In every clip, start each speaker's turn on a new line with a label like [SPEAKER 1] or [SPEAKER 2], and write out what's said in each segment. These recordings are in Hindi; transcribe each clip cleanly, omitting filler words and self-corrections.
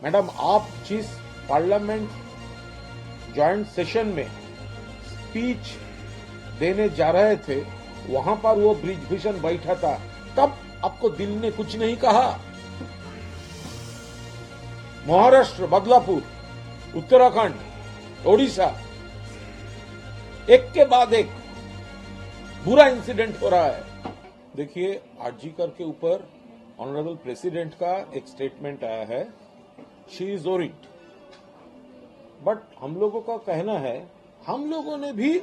[SPEAKER 1] मैडम, आप जिस पार्लियामेंट जॉइंट सेशन में स्पीच देने जा रहे थे, वहां पर वो ब्रिजभूषण बैठा था, तब आपको दिल ने कुछ नहीं कहा? महाराष्ट्र, बदलापुर, उत्तराखंड, ओडिशा, एक के बाद एक बुरा इंसिडेंट हो रहा है। देखिए, आरजीकर के ऊपर ऑनरेबल प्रेसिडेंट का एक स्टेटमेंट आया है, शी इज ओरिड। बट हम लोगों का कहना है, हम लोगों ने भी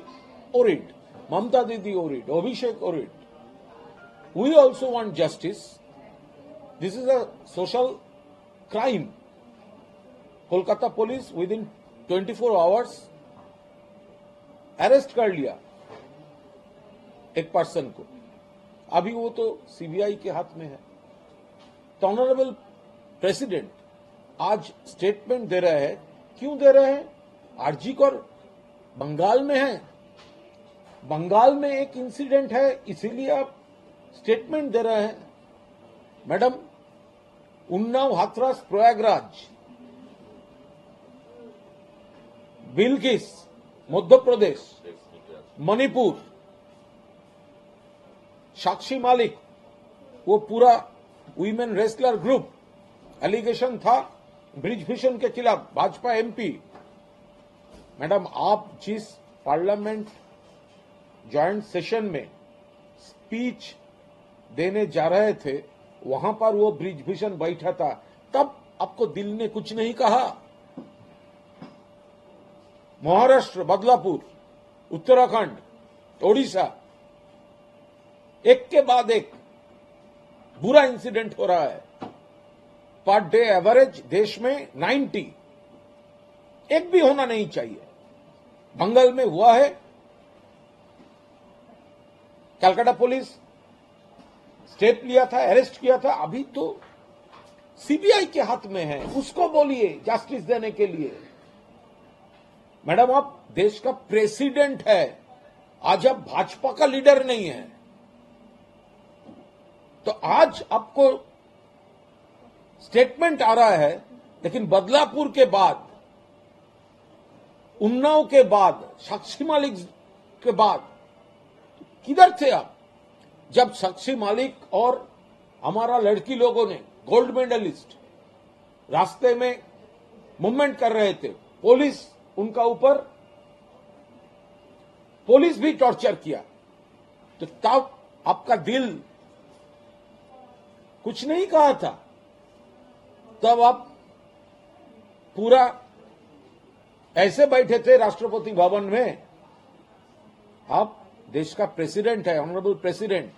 [SPEAKER 1] ओरिड, ममता दीदी ओरिड, अभिषेक ओरिड। We also want justice. This is a social crime. Kolkata police within 24 hours arrest कर लिया एक पर्सन को। अभी वो तो सीबीआई के हाथ में है। तो ऑनरेबल प्रेसिडेंट आज स्टेटमेंट दे रहे हैं। क्यों दे रहे हैं? आरजीकर बंगाल में है, बंगाल में एक इंसिडेंट है, इसीलिए आप स्टेटमेंट दे रहे हैं। मैडम, उन्नाव, हाथरस, प्रयागराज, बिल्किस, मध्य प्रदेश, मणिपुर, साक्षी मालिक, वो पूरा वीमेन रेसलर ग्रुप, एलिगेशन था ब्रिजभूषण के खिलाफ, भाजपा एमपी। मैडम, आप जिस पार्लियामेंट जॉइंट सेशन में स्पीच देने जा रहे थे, वहां पर वो ब्रिजभूषण बैठा था, तब आपको दिल ने कुछ नहीं कहा? महाराष्ट्र, बदलापुर, उत्तराखंड, ओडिशा, एक के बाद एक बुरा इंसिडेंट हो रहा है। पर डे एवरेज देश में 90, एक भी होना नहीं चाहिए। बंगाल में हुआ है। कलकत्ता पुलिस स्टेप लिया था, अरेस्ट किया था। अभी तो सीबीआई के हाथ में है, उसको बोलिए जस्टिस देने के लिए। मैडम, आप देश का प्रेसिडेंट है, आज आप भाजपा का लीडर नहीं है। तो आज आपको स्टेटमेंट आ रहा है, लेकिन बदलापुर के बाद, उन्नाव के बाद, साक्षी मालिक के बाद किधर थे आप? जब साक्षी मालिक और हमारा लड़की लोगों ने, गोल्ड मेडलिस्ट, रास्ते में मूवमेंट कर रहे थे, पुलिस उनका ऊपर, पुलिस भी टॉर्चर किया, तो तब आपका दिल कुछ नहीं कहा था? तब आप पूरा ऐसे बैठे थे राष्ट्रपति भवन में। आप देश का प्रेसिडेंट है, honourable president.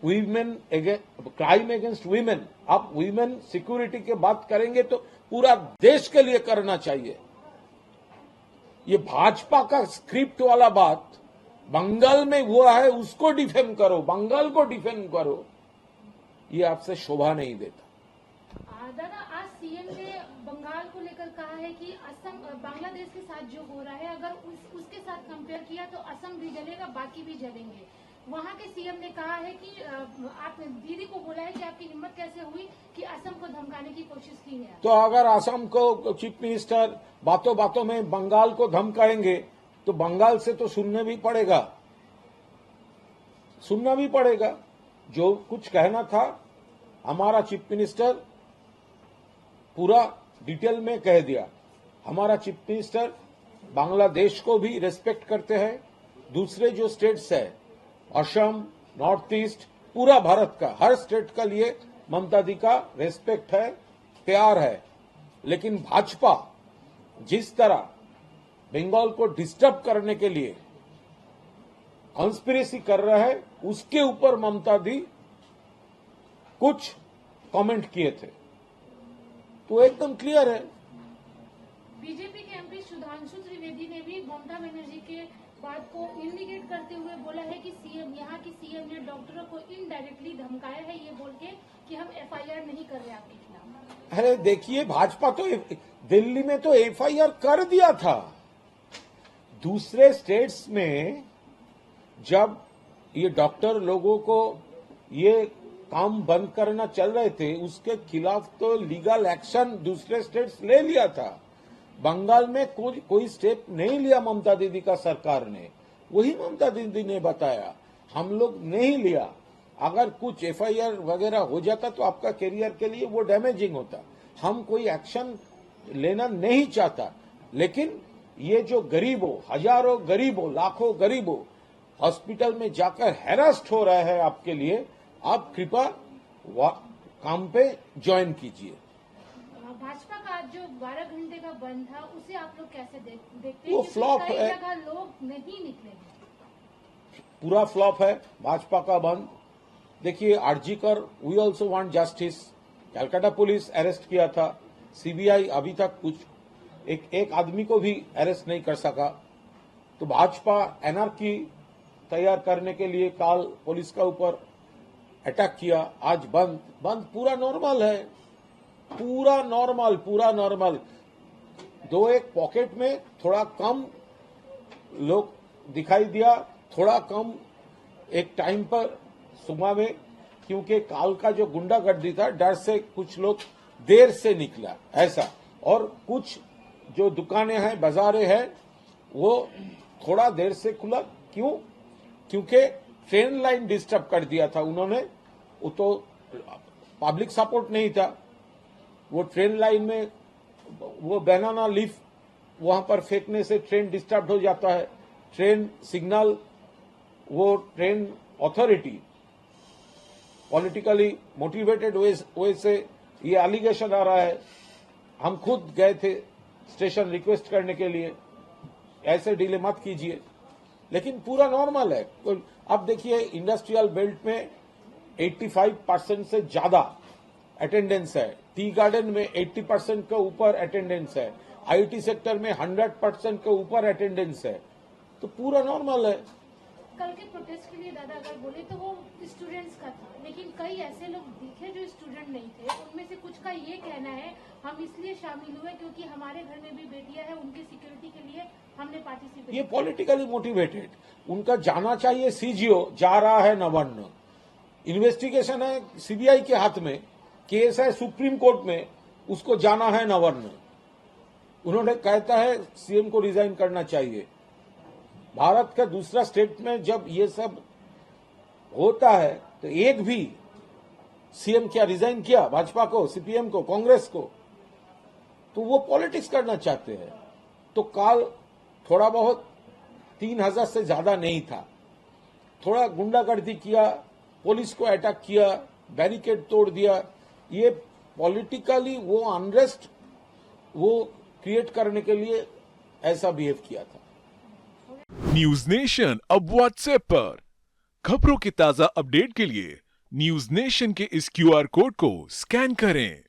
[SPEAKER 1] Women crime against women, आप वीमेन सिक्योरिटी की बात करेंगे तो पूरा देश के लिए करना चाहिए। ये भाजपा का स्क्रिप्ट वाला बात बंगाल में हुआ है, उसको डिफेम करो, बंगाल को डिफेम करो, ये आपसे शोभा नहीं देता।
[SPEAKER 2] दादा, आज सीएम ने बंगाल को लेकर कहा है कि असम, बांग्लादेश के साथ जो हो रहा है, अगर उसके साथ कंपेयर किया तो असम भी जलेगा, बाकी भी जलेंगे। वहां के सीएम ने कहा है कि आपने दीदी को बोला है कि आपकी हिम्मत कैसे हुई कि असम को धमकाने की कोशिश की है।
[SPEAKER 1] तो अगर असम को चीफ मिनिस्टर बातों बातों में बंगाल को धमकाएंगे, तो बंगाल से तो सुनना भी पड़ेगा। जो कुछ कहना था, हमारा चीफ मिनिस्टर पूरा डिटेल में कह दिया। हमारा चीफ मिनिस्टर बांग्लादेश को भी रेस्पेक्ट करते हैं, दूसरे जो स्टेट्स है, असम, नॉर्थ ईस्ट, पूरा भारत का हर स्टेट का लिए ममता दी का रेस्पेक्ट है, प्यार है। लेकिन भाजपा जिस तरह बंगाल को डिस्टर्ब करने के लिए कॉन्स्पिरेसी कर रहा है, उसके ऊपर ममता दी कुछ कमेंट किए थे, तो एकदम क्लियर है।
[SPEAKER 2] बीजेपी के एमपी सुधांशु त्रिवेदी ने भी ममता बनर्जी के बात को इंडिकेट करते हुए बोला है कि यहाँ की सीएम ने डॉक्टरों को इनडायरेक्टली धमकाया है, ये बोल के कि हम एफआईआर नहीं कर रहे आपके खिलाफ।
[SPEAKER 1] अरे देखिए, भाजपा तो दिल्ली में तो एफआईआर कर दिया था। दूसरे स्टेट्स में जब ये डॉक्टर लोगों को ये काम बंद करना चल रहे थे उसके खिलाफ तो लीगल एक्शन दूसरे स्टेट्स ले लिया था। बंगाल में कोई स्टेप नहीं लिया ममता दीदी का सरकार ने, वही ममता दीदी ने बताया हम लोग नहीं लिया। अगर कुछ एफआईआर वगैरह हो जाता तो आपका करियर के लिए वो डैमेजिंग होता। हम कोई एक्शन लेना नहीं चाहता, लेकिन ये जो गरीबों, हजारों गरीबों, लाखों गरीबों हॉस्पिटल में जाकर हैरास्ट हो रहा है आपके लिए, आप कृपया काम पे ज्वाइन कीजिए।
[SPEAKER 2] भाजपा का आज जो 12 घंटे का बंद था उसे आप लोग कैसे देखते हैं?
[SPEAKER 1] वो फ्लॉप है।
[SPEAKER 2] कई जगह लोग नहीं निकले,
[SPEAKER 1] पूरा फ्लॉप है भाजपा का बंद। देखिए RG Kar, we also want justice. Calcutta police arrest किया था, सीबीआई अभी तक कुछ एक आदमी को भी अरेस्ट नहीं कर सका। तो भाजपा एनआरकी तैयार करने के लिए काल पुलिस का ऊपर अटैक किया, आज बंद पूरा नॉर्मल है, पूरा नॉर्मल। दो एक पॉकेट में थोड़ा कम लोग दिखाई दिया, थोड़ा कम एक टाइम पर सुबह में, क्योंकि काल का जो गुंडागर्दी था डर से कुछ लोग देर से निकला ऐसा, और कुछ जो दुकानें हैं, बाजारें हैं, वो थोड़ा देर से खुला। क्यों? क्योंकि ट्रेन लाइन डिस्टर्ब कर दिया था उन्होंने। वो तो पब्लिक सपोर्ट नहीं था, वो ट्रेन लाइन में वो बनाना लीफ वहां पर फेंकने से ट्रेन डिस्टर्ब हो जाता है। ट्रेन सिग्नल, वो ट्रेन अथॉरिटी पॉलिटिकली मोटिवेटेड वे से ये एलिगेशन आ रहा है। हम खुद गए थे स्टेशन रिक्वेस्ट करने के लिए, ऐसे डिले मत कीजिए, लेकिन पूरा नॉर्मल है। अब देखिए इंडस्ट्रियल बेल्ट में 85% से ज्यादा अटेंडेंस है, टी गार्डन में 80% के ऊपर अटेंडेंस है, आईटी सेक्टर में 100% के ऊपर अटेंडेंस है, तो पूरा नॉर्मल है।
[SPEAKER 2] कल के प्रोटेस्ट के लिए दादा अगर बोले तो वो स्टूडेंट्स का था, लेकिन कई ऐसे लोग दिखे जो स्टूडेंट नहीं थे। उनमें से कुछ का ये कहना है हम इसलिए शामिल हुए क्योंकि हमारे घर में भी बेटियां हैं, उनकी सिक्योरिटी के लिए हमने पार्टिसिपेट।
[SPEAKER 1] ये पॉलिटिकली मोटिवेटेड, उनका जाना चाहिए। सीजीओ जा रहा है नवान्न, इन्वेस्टिगेशन है सीबीआई के हाथ में, केस है सुप्रीम कोर्ट में, उसको जाना है नवान्न। उन्होंने कहता है सीएम को रिजाइन करना चाहिए। भारत का दूसरा स्टेट में जब ये सब होता है तो एक भी सीएम क्या रिजाइन किया? भाजपा को, सीपीएम को, कांग्रेस को? तो वो पॉलिटिक्स करना चाहते हैं। तो काल थोड़ा बहुत 3000 से ज्यादा नहीं था, थोड़ा गुंडागर्दी किया, पुलिस को अटैक किया, बैरिकेड तोड़ दिया। ये पॉलिटिकली वो अनरेस्ट वो क्रिएट करने के लिए ऐसा बिहेव किया था।
[SPEAKER 3] न्यूज नेशन अब व्हाट्सएप पर खबरों के ताजा अपडेट के लिए न्यूज नेशन के इस क्यूआर कोड को स्कैन करें